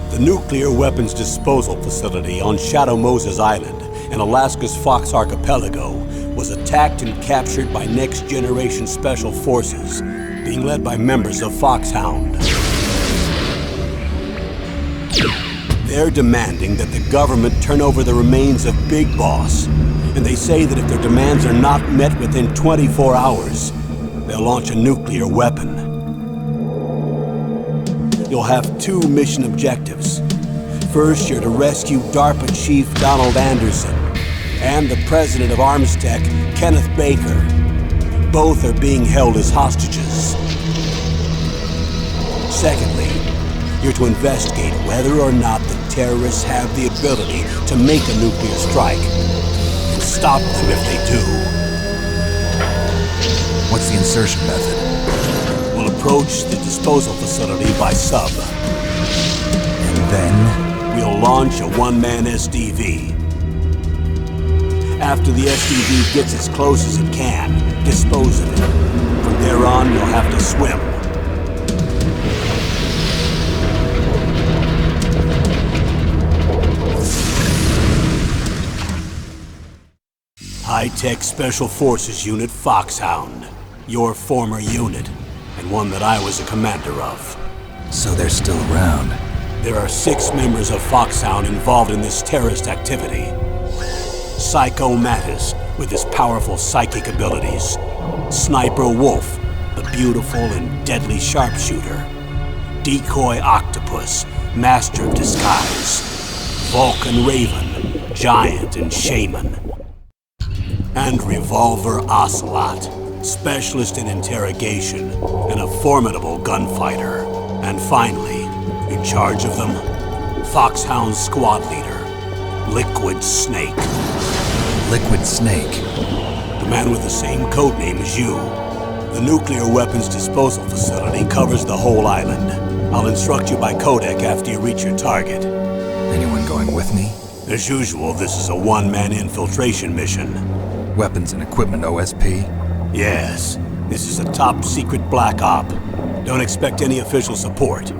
The nuclear weapons disposal facility on Shadow Moses Island in Alaska's Fox Archipelago was attacked and captured by next-generation special forces, being led by members of Foxhound. They're demanding that the government turn over the remains of Big Boss, and they say that if their demands are not met within 24 hours, they'll launch a nuclear weapon. You'll have two mission objectives. First, you're to rescue DARPA Chief Donald Anderson and the President of Armstech, Kenneth Baker. Both are being held as hostages. Secondly, you're to investigate whether or not the terrorists have the ability to make a nuclear strike and stop them if they do. What's the insertion method? We'll approach the disposal facility by sub. And then? We'll launch a one-man SDV. After the SDV gets as close as it can, dispose of it. From there on, you'll have to swim. High-Tech Special Forces Unit Foxhound. Your former unit, and one that I was a commander of. So they're still around. There are 6 members of Foxhound involved in this terrorist activity. Psycho Mattis, with his powerful psychic abilities. Sniper Wolf, the beautiful and deadly sharpshooter. Decoy Octopus, master of disguise. Vulcan Raven, giant and shaman. And Revolver Ocelot, specialist in interrogation and a formidable gunfighter. And finally, in charge of them, Foxhound's squad leader, Liquid Snake. Liquid Snake? The man with the same codename as you. The nuclear weapons disposal facility covers the whole island. I'll instruct you by codec after you reach your target. Anyone going with me? As usual, this is a one-man infiltration mission. Weapons and equipment OSP? Yes. This is a top-secret black op. Don't expect any official support.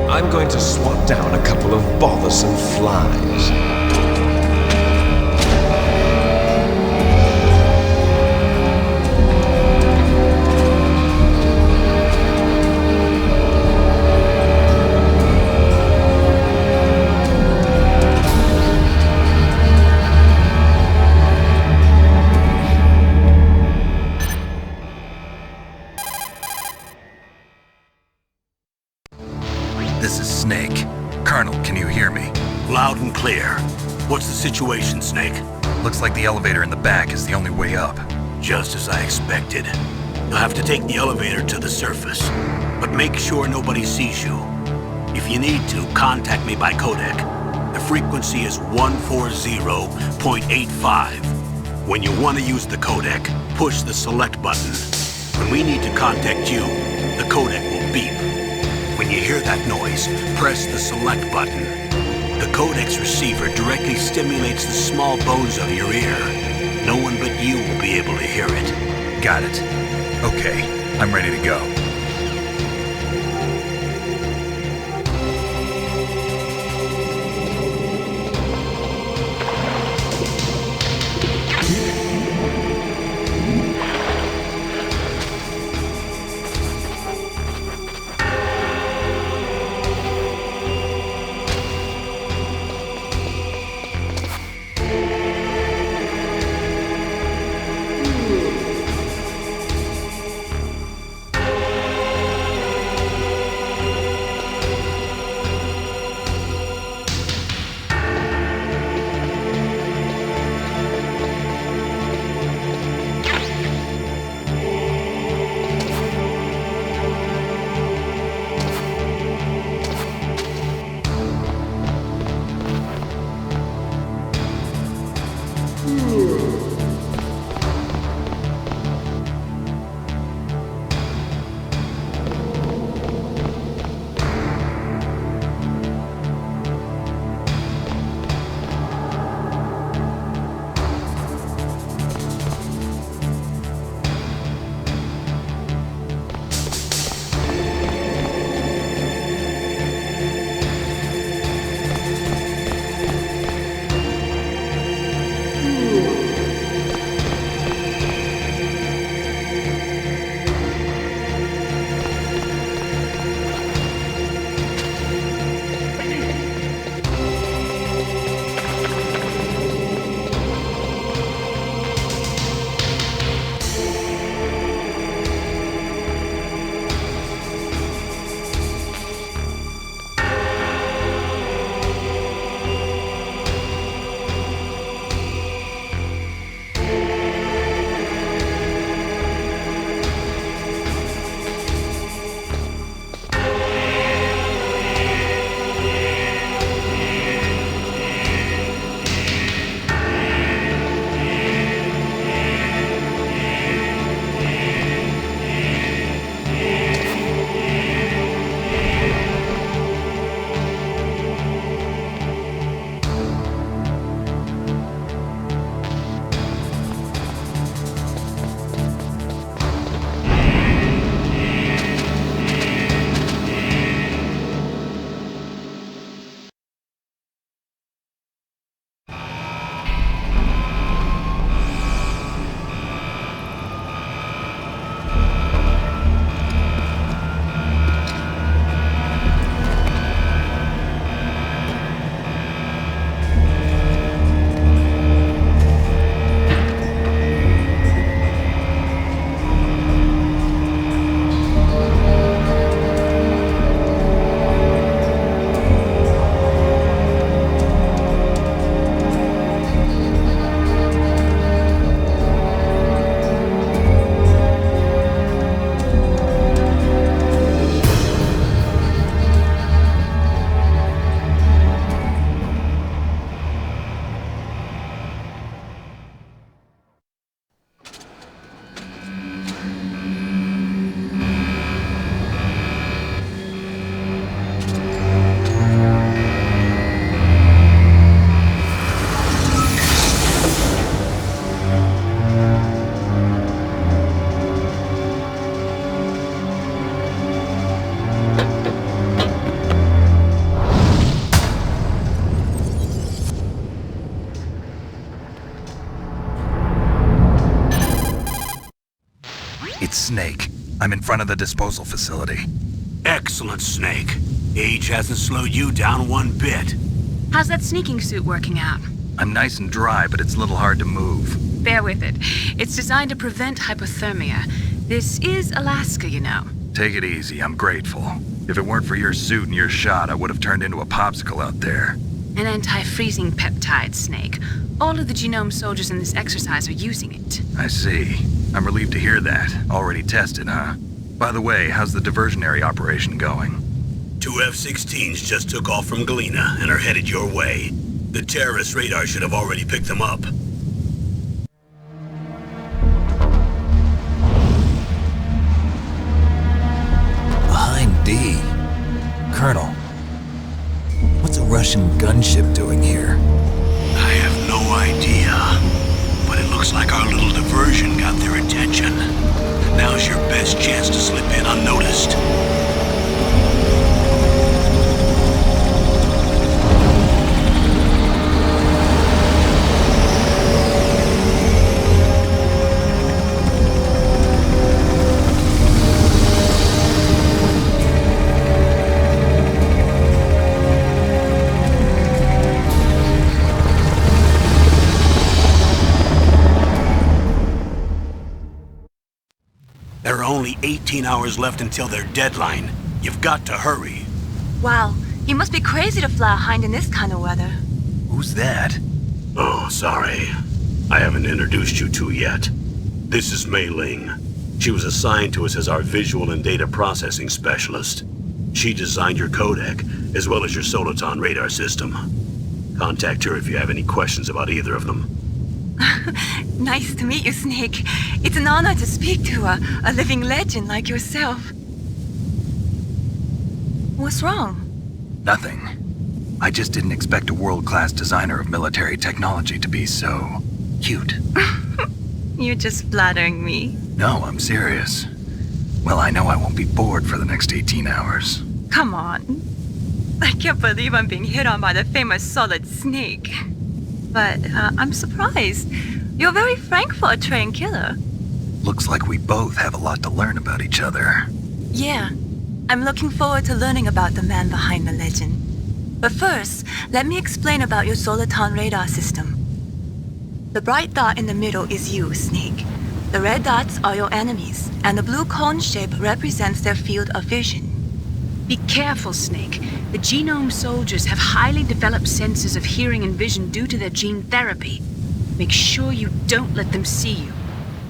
I'm going to swat down a couple of bothersome flies. This is Snake. Colonel, can you hear me? Loud and clear. What's the situation, Snake? Looks like the elevator in the back is the only way up. Just as I expected. You'll have to take the elevator to the surface, but make sure nobody sees you. If you need to, contact me by codec. The frequency is 140.85. When you want to use the codec, push the select button. When we need to contact you, the codec will beep. When you hear that noise, press the select button. The codec's receiver directly stimulates the small bones of your ear. No one but you will be able to hear it. Got it. Okay, I'm ready to go. It's Snake. I'm in front of the disposal facility. Excellent, Snake. Age hasn't slowed you down one bit. How's that sneaking suit working out? I'm nice and dry, but it's a little hard to move. Bear with it. It's designed to prevent hypothermia. This is Alaska, you know. Take it easy, I'm grateful. If it weren't for your suit and your shot, I would have turned into a popsicle out there. An anti-freezing peptide, Snake. All of the genome soldiers in this exercise are using it. I see. I'm relieved to hear that. Already tested, huh? By the way, how's the diversionary operation going? 2 F-16s just took off from Galena and are headed your way. The terrorist radar should have already picked them up. Behind D. Colonel, what's a Russian gunship doing here? I have no idea, but it looks like our little diversion got their attention. Now's your best chance to slip in unnoticed. There are only 18 hours left until their deadline. You've got to hurry. Wow, you must be crazy to fly a hind in this kind of weather. Who's that? Oh, sorry. I haven't introduced you to yet. This is Mei Ling. She was assigned to us as our visual and data processing specialist. She designed your codec, as well as your Soliton radar system. Contact her if you have any questions about either of them. Nice to meet you, Snake. It's an honor to speak to a living legend like yourself. What's wrong? Nothing. I just didn't expect a world-class designer of military technology to be so cute. You're just flattering me. No, I'm serious. Well, I know I won't be bored for the next 18 hours. Come on. I can't believe I'm being hit on by the famous Solid Snake. But I'm surprised. You're very frank for a trained killer. Looks like we both have a lot to learn about each other. Yeah. I'm looking forward to learning about the man behind the legend. But first, let me explain about your Soliton radar system. The bright dot in the middle is you, Snake. The red dots are your enemies, and the blue cone shape represents their field of vision. Be careful, Snake. The genome soldiers have highly developed senses of hearing and vision due to their gene therapy. Make sure you don't let them see you.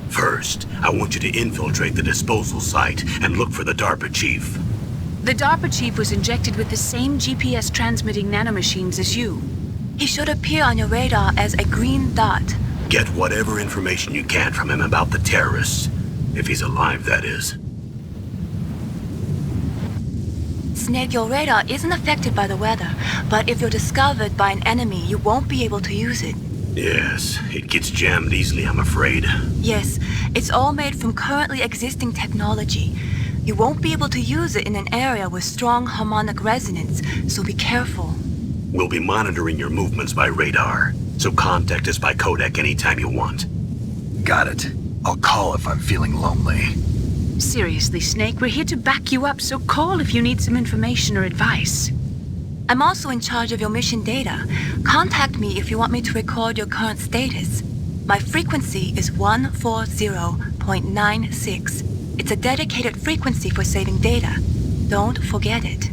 First, I want you to infiltrate the disposal site and look for the DARPA chief. The DARPA chief was injected with the same GPS transmitting nanomachines as you. He should appear on your radar as a green dot. Get whatever information you can from him about the terrorists. If he's alive, that is. Snake, your radar isn't affected by the weather, but if you're discovered by an enemy, you won't be able to use it. Yes, it gets jammed easily, I'm afraid. Yes, it's all made from currently existing technology. You won't be able to use it in an area with strong harmonic resonance, so be careful. We'll be monitoring your movements by radar, so contact us by codec anytime you want. Got it. I'll call if I'm feeling lonely. Seriously, Snake, we're here to back you up, so call if you need some information or advice. I'm also in charge of your mission data. Contact me if you want me to record your current status. My frequency is 140.96. It's a dedicated frequency for saving data. Don't forget it.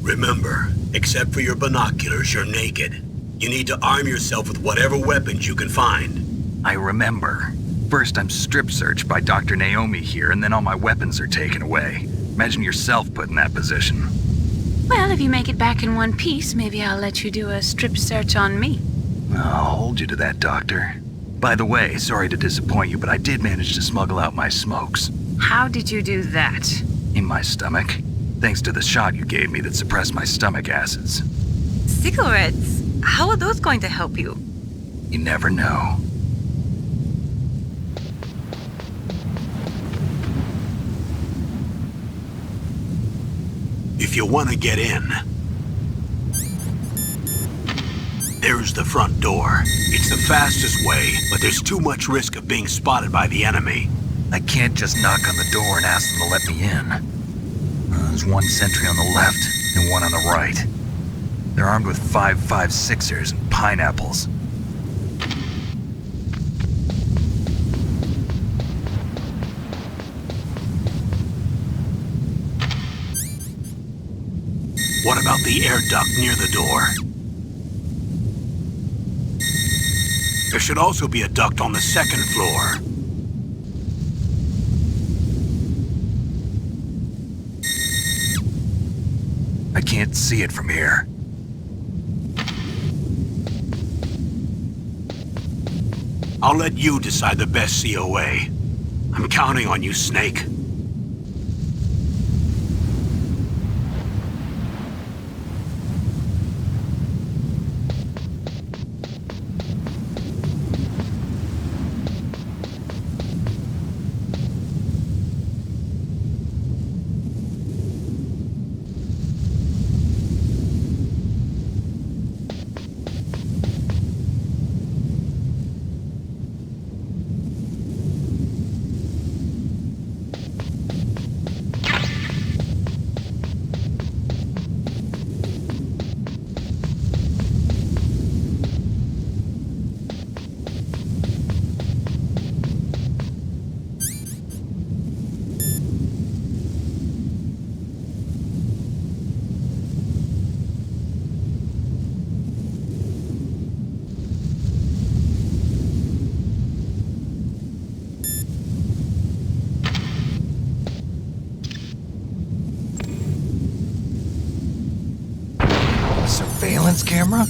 Remember, except for your binoculars, you're naked. You need to arm yourself with whatever weapons you can find. I remember. First, I'm strip searched by Dr. Naomi here, and then all my weapons are taken away. Imagine yourself put in that position. Well, if you make it back in one piece, maybe I'll let you do a strip search on me. I'll hold you to that, Doctor. By the way, sorry to disappoint you, but I did manage to smuggle out my smokes. How did you do that? In my stomach. Thanks to the shot you gave me that suppressed my stomach acids. Cigarettes? How are those going to help you? You never know. If you want to get in, there's the front door. It's the fastest way, but there's too much risk of being spotted by the enemy. I can't just knock on the door and ask them to let me in. There's one sentry on the left and one on the right. They're armed with 5.56ers and pineapples. What about the air duct near the door? There should also be a duct on the second floor. I can't see it from here. I'll let you decide the best COA. I'm counting on you, Snake. Surveillance camera?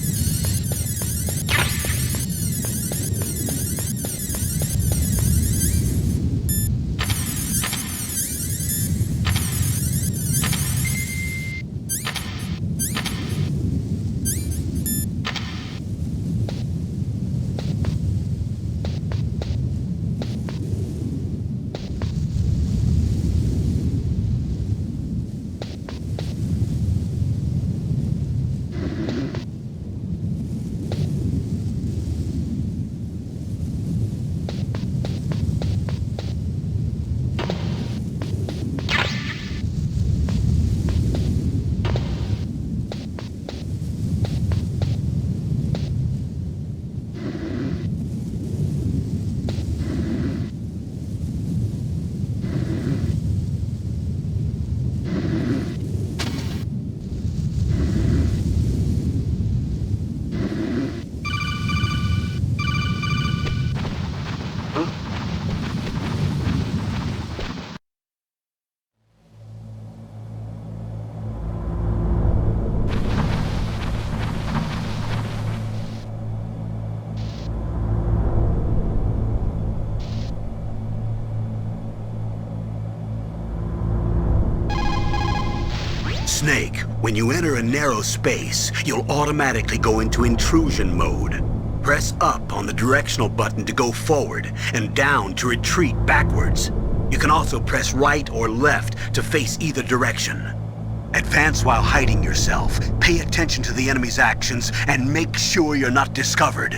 Snake, when you enter a narrow space, you'll automatically go into intrusion mode. Press up on the directional button to go forward, and down to retreat backwards. You can also press right or left to face either direction. Advance while hiding yourself, pay attention to the enemy's actions, and make sure you're not discovered.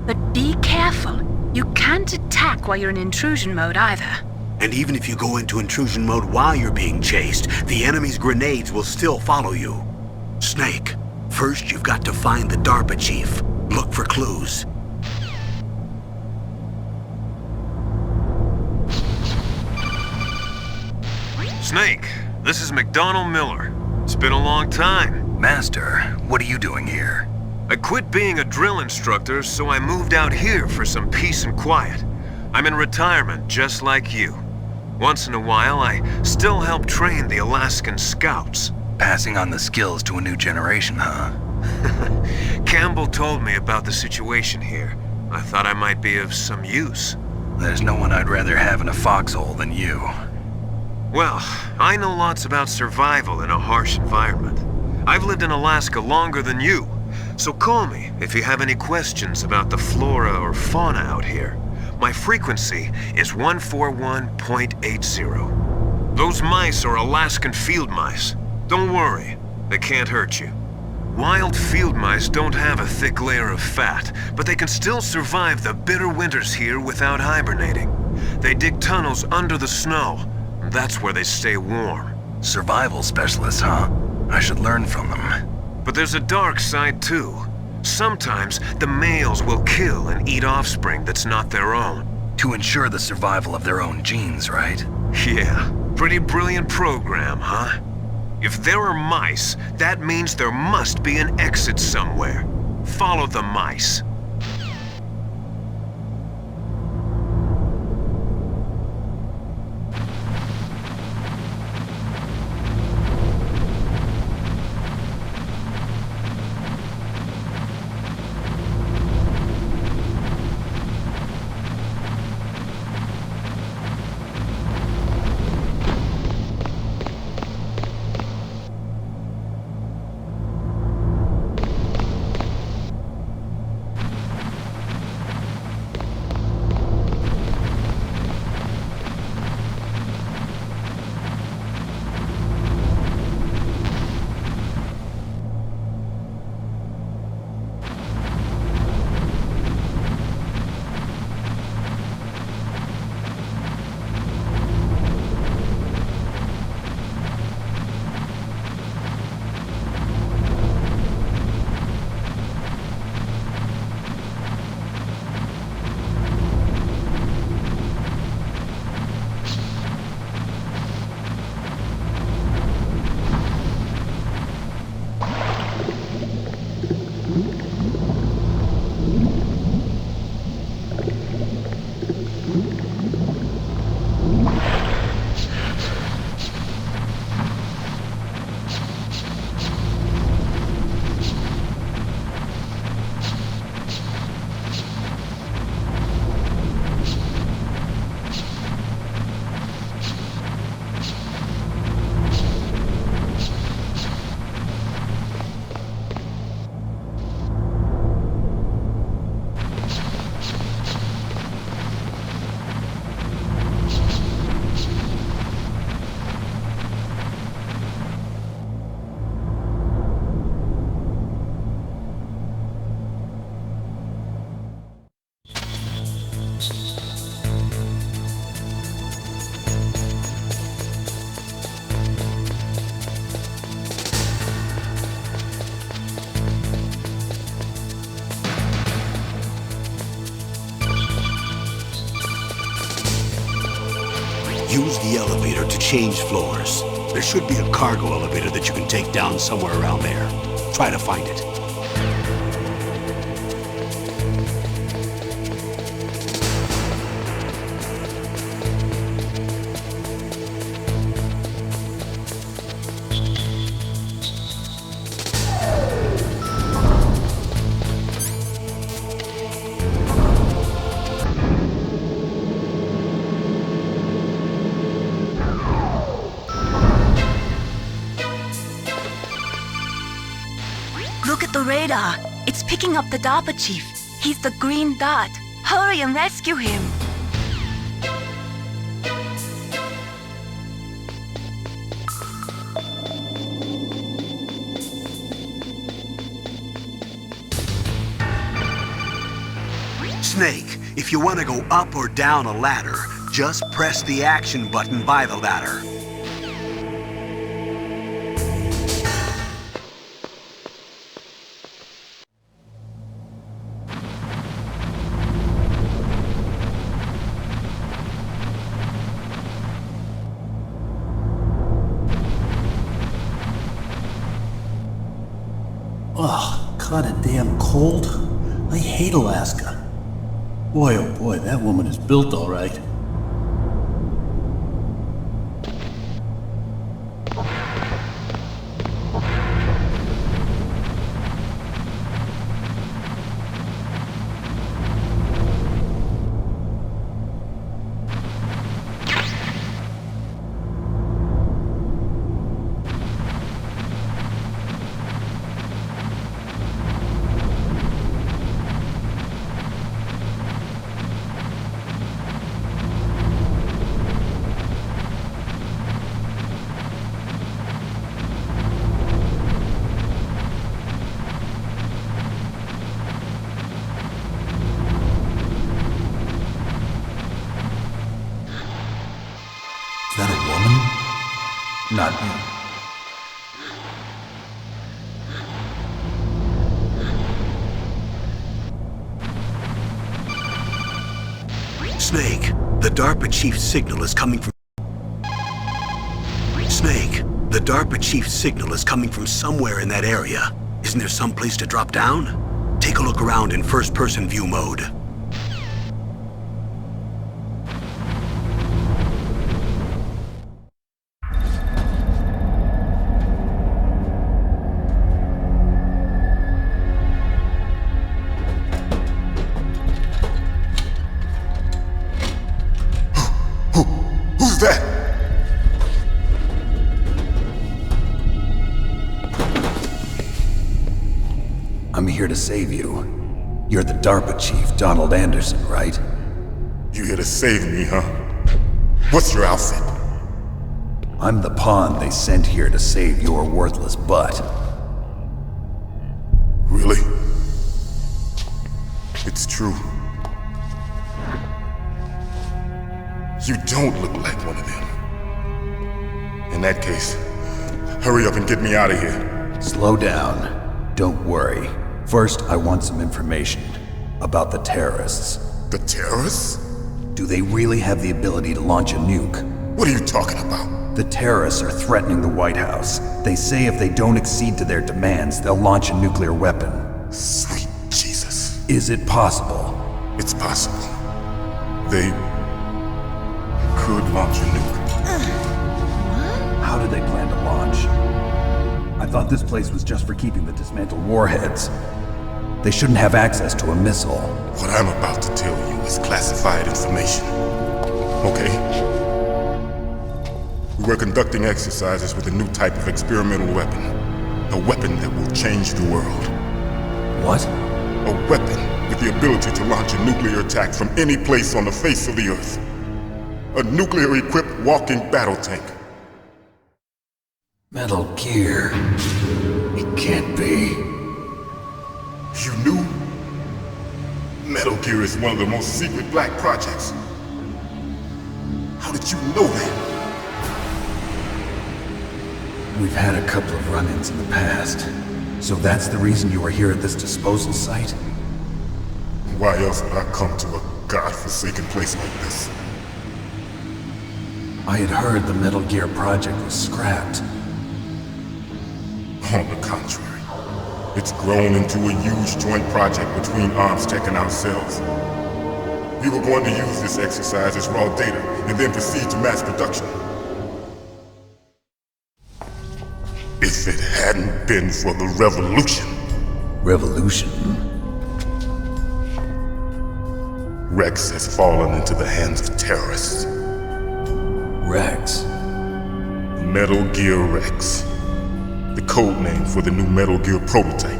But be careful. You can't attack while you're in intrusion mode either. And even if you go into intrusion mode while you're being chased, the enemy's grenades will still follow you. Snake, first you've got to find the DARPA chief. Look for clues. Snake, this is McDonald Miller. It's been a long time. Master, what are you doing here? I quit being a drill instructor, so I moved out here for some peace and quiet. I'm in retirement, just like you. Once in a while, I still help train the Alaskan Scouts. Passing on the skills to a new generation, huh? Campbell told me about the situation here. I thought I might be of some use. There's no one I'd rather have in a foxhole than you. Well, I know lots about survival in a harsh environment. I've lived in Alaska longer than you, so call me if you have any questions about the flora or fauna out here. My frequency is 141.80. Those mice are Alaskan field mice. Don't worry, they can't hurt you. Wild field mice don't have a thick layer of fat, but they can still survive the bitter winters here without hibernating. They dig tunnels under the snow. That's where they stay warm. Survival specialists, huh? I should learn from them. But there's a dark side too. Sometimes the males will kill and eat offspring that's not their own. To ensure the survival of their own genes, right? Yeah, pretty brilliant program, huh? If there are mice, that means there must be an exit somewhere. Follow the mice. elevator to change floors. There should be a cargo elevator that you can take down somewhere around there. Try to find it. Look at the radar. It's picking up the DARPA chief. He's the green dot. Hurry and rescue him. Snake, if you want to go up or down a ladder, just press the action button by the ladder. Ugh, kinda damn cold. I hate Alaska. Boy, oh boy, that woman is built all right. Is that a woman? Not me. Snake, the DARPA chief's signal is coming from... Snake, the DARPA chief's signal is coming from somewhere in that area. Isn't there some place to drop down? Take a look around in first-person view mode. Who's that? I'm here to save you. You're the DARPA chief, Donald Anderson, right? You here to save me, huh? What's your outfit? I'm the pawn they sent here to save your worthless butt. Really? It's true. You don't look like one of them. In that case, hurry up and get me out of here. Slow down. Don't worry. First, I want some information about the terrorists. The terrorists? Do they really have the ability to launch a nuke? What are you talking about? The terrorists are threatening the White House. They say if they don't accede to their demands, they'll launch a nuclear weapon. Sweet Jesus. Is it possible? It's possible. They could launch a nuke. How do they plan to launch? I thought this place was just for keeping the dismantled warheads. They shouldn't have access to a missile. What I'm about to tell you is classified information. Okay? We were conducting exercises with a new type of experimental weapon. A weapon that will change the world. What? A weapon with the ability to launch a nuclear attack from any place on the face of the Earth. A nuclear-equipped walking battle tank. Metal Gear. It can't be. You knew? Metal Gear is one of the most secret black projects. How did you know that? We've had a couple of run-ins in the past. So that's the reason you were here at this disposal site? Why else would I come to a godforsaken place like this? I had heard the Metal Gear project was scrapped. On the contrary, it's grown into a huge joint project between ArmsTech and ourselves. We were going to use this exercise as raw data and then proceed to mass production. If it hadn't been for the revolution. Revolution? Rex has fallen into the hands of terrorists. Rex? Metal Gear Rex. The code name for the new Metal Gear prototype.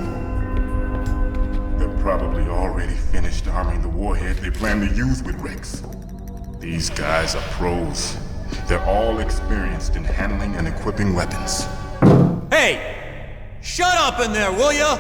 They're probably already finished arming the warhead they plan to use with Rex. These guys are pros. They're all experienced in handling and equipping weapons. Hey! Shut up in there, will ya?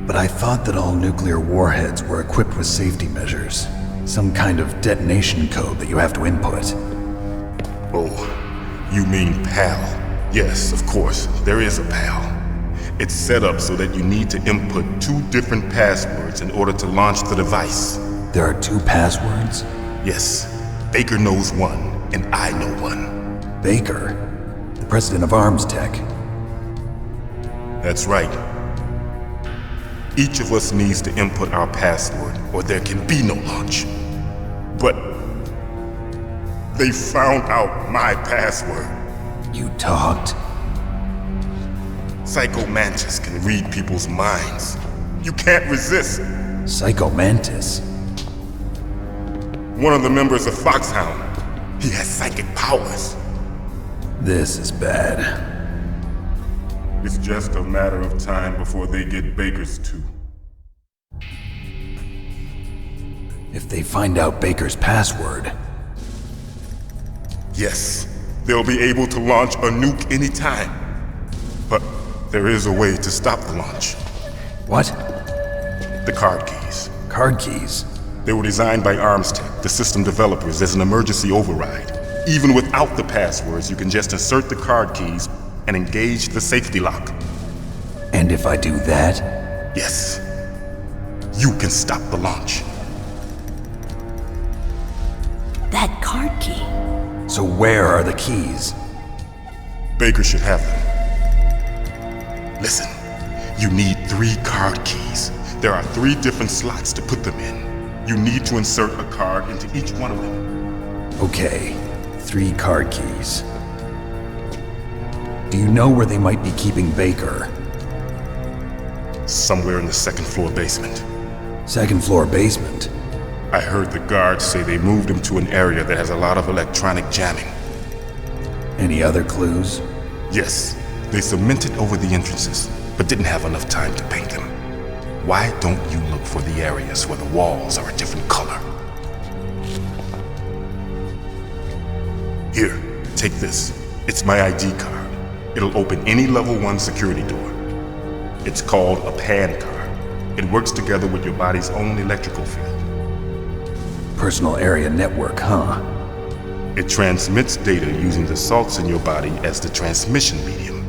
But I thought that all nuclear warheads were equipped with safety measures. Some kind of detonation code that you have to input. Oh, you mean PAL? Yes, of course, there is a PAL. It's set up so that you need to input 2 different passwords in order to launch the device. There are 2 passwords? Yes, Baker knows one, and I know one. Baker? The president of ArmsTech? That's right. Each of us needs to input our password, or there can be no launch. But they found out my password. You talked? Psycho Mantis can read people's minds. You can't resist. Psycho Mantis? One of the members of Foxhound. He has psychic powers. This is bad. It's just a matter of time before they get Baker's too. If they find out Baker's password... Yes, they'll be able to launch a nuke anytime. But there is a way to stop the launch. What? The card keys. Card keys? They were designed by ArmsTech, the system developers, as an emergency override. Even without the passwords, you can just insert the card keys and engage the safety lock. And if I do that? Yes. You can stop the launch. That card key. So where are the keys? Baker should have them. Listen, you need 3 card keys. There are 3 different slots to put them in. You need to insert a card into each one of them. Okay, 3 card keys. Do you know where they might be keeping Baker? Somewhere in the 2nd floor basement. 2nd floor basement? I heard the guards say they moved him to an area that has a lot of electronic jamming. Any other clues? Yes, they cemented over the entrances, but didn't have enough time to paint them. Why don't you look for the areas where the walls are a different color? Here, take this. It's my ID card. It'll open any level 1 security door. It's called a PAN card. It works together with your body's own electrical field. Personal area network, huh? It transmits data using the salts in your body as the transmission medium.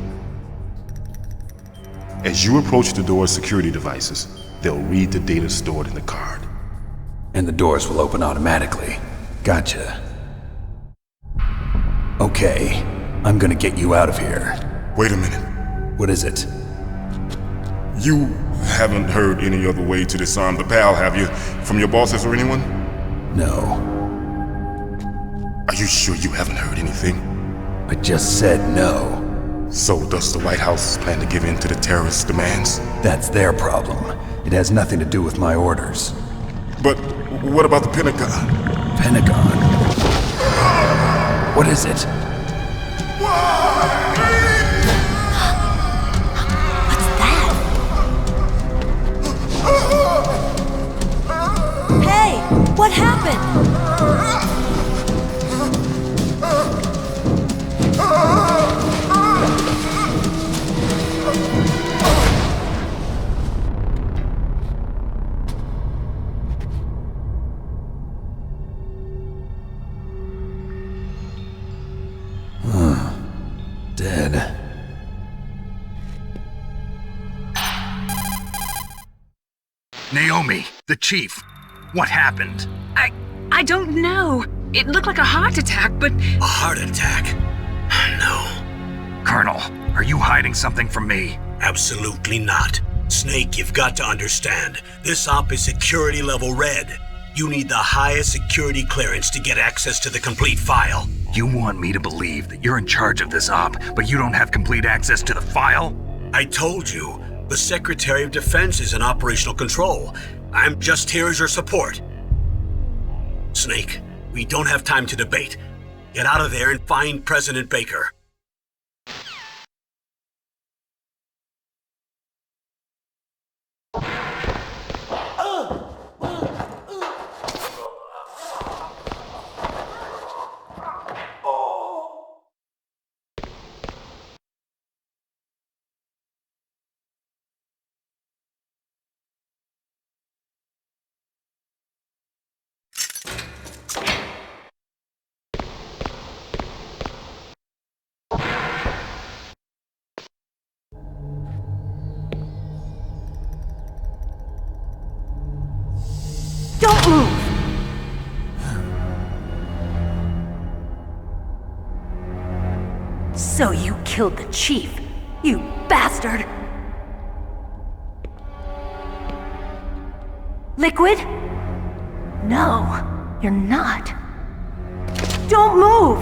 As you approach the door's security devices, they'll read the data stored in the card. And the doors will open automatically. Gotcha. Okay, I'm gonna get you out of here. Wait a minute. What is it? You haven't heard any other way to disarm the PAL, have you? From your bosses or anyone? No. Are you sure you haven't heard anything? I just said no. So does the White House plan to give in to the terrorists' demands? That's their problem. It has nothing to do with my orders. But what about the Pentagon? Pentagon? What is it? What's that? Hey, what happened? Dead. Naomi, the chief. What happened? I don't know. It looked like a heart attack, but... A heart attack? No. Colonel, are you hiding something from me? Absolutely not. Snake, you've got to understand. This op is security level red. You need the highest security clearance to get access to the complete file. You want me to believe that you're in charge of this op, but you don't have complete access to the file? I told you, the Secretary of Defense is in operational control. I'm just here as your support. Snake, we don't have time to debate. Get out of there and find President Baker. Don't move! So you killed the chief, you bastard! Liquid? No, you're not. Don't move!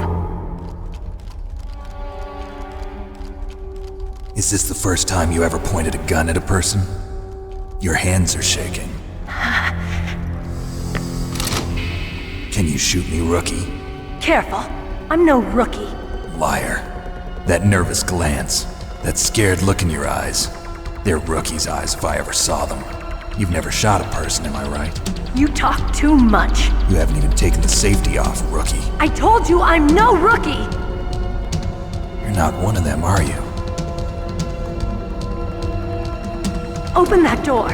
Is this the first time you ever pointed a gun at a person? Your hands are shaking. Can you shoot me, rookie? Careful, I'm no rookie. Liar. That nervous glance, that scared look in your eyes. They're rookie's eyes if I ever saw them. You've never shot a person, am I right? You talk too much. You haven't even taken the safety off, rookie. I told you I'm no rookie! You're not one of them, are you? Open that door.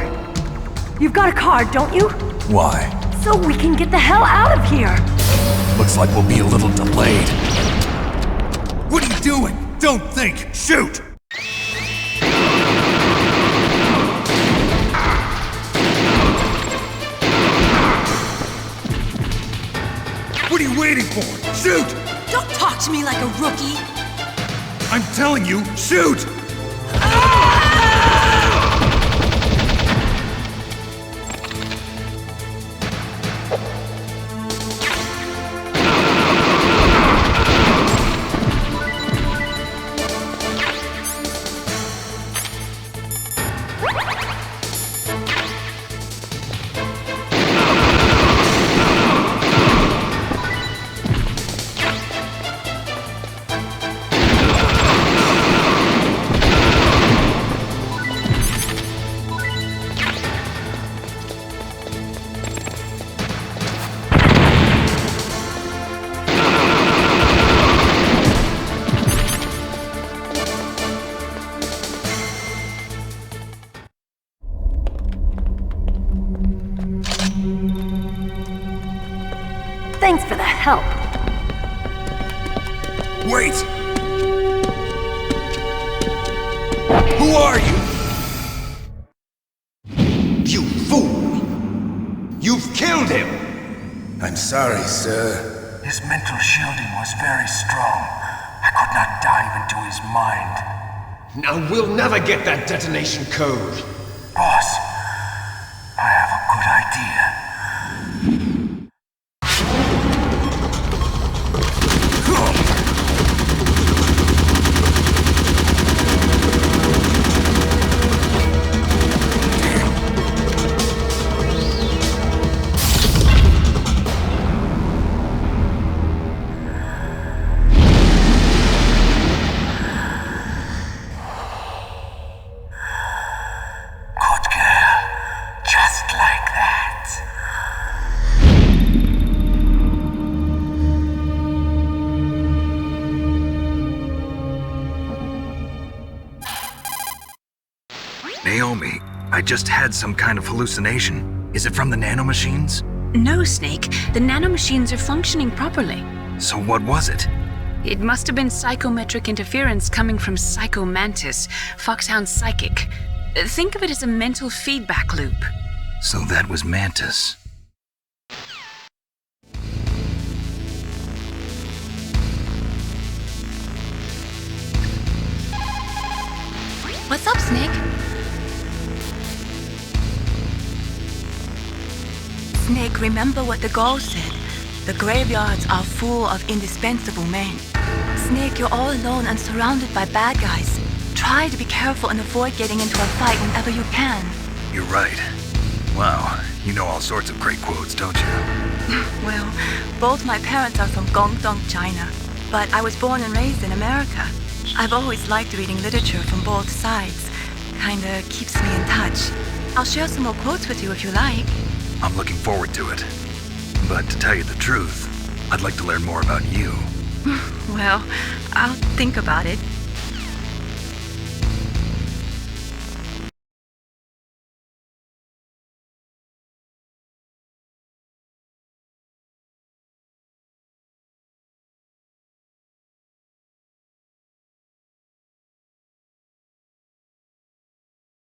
You've got a card, don't you? Why? So we can get the hell out of here! Looks like we'll be a little delayed. What are you doing? Don't think! Shoot! What are you waiting for? Shoot! Don't talk to me like a rookie. I'm telling you, shoot! Thanks for the help. Wait! Who are you? You fool! You've killed him! I'm sorry, sir. His mental shielding was very strong. I could not dive into his mind. Now we'll never get that detonation code. Boss, I have a good idea. Naomi, I just had some kind of hallucination. Is it from the nanomachines? No, Snake. The nanomachines are functioning properly. So what was it? It must have been psychometric interference coming from Psycho Mantis, Foxhound's psychic. Think of it as a mental feedback loop. So that was Mantis. What's up, Snake? Snake, remember what the Gaul said. The graveyards are full of indispensable men. Snake, you're all alone and surrounded by bad guys. Try to be careful and avoid getting into a fight whenever you can. You're right. Wow, you know all sorts of great quotes, don't you? Well, both my parents are from Guangdong, China, but I was born and raised in America. I've always liked reading literature from both sides. Kinda keeps me in touch. I'll share some more quotes with you if you like. I'm looking forward to it. But to tell you the truth, I'd like to learn more about you. Well, I'll think about it.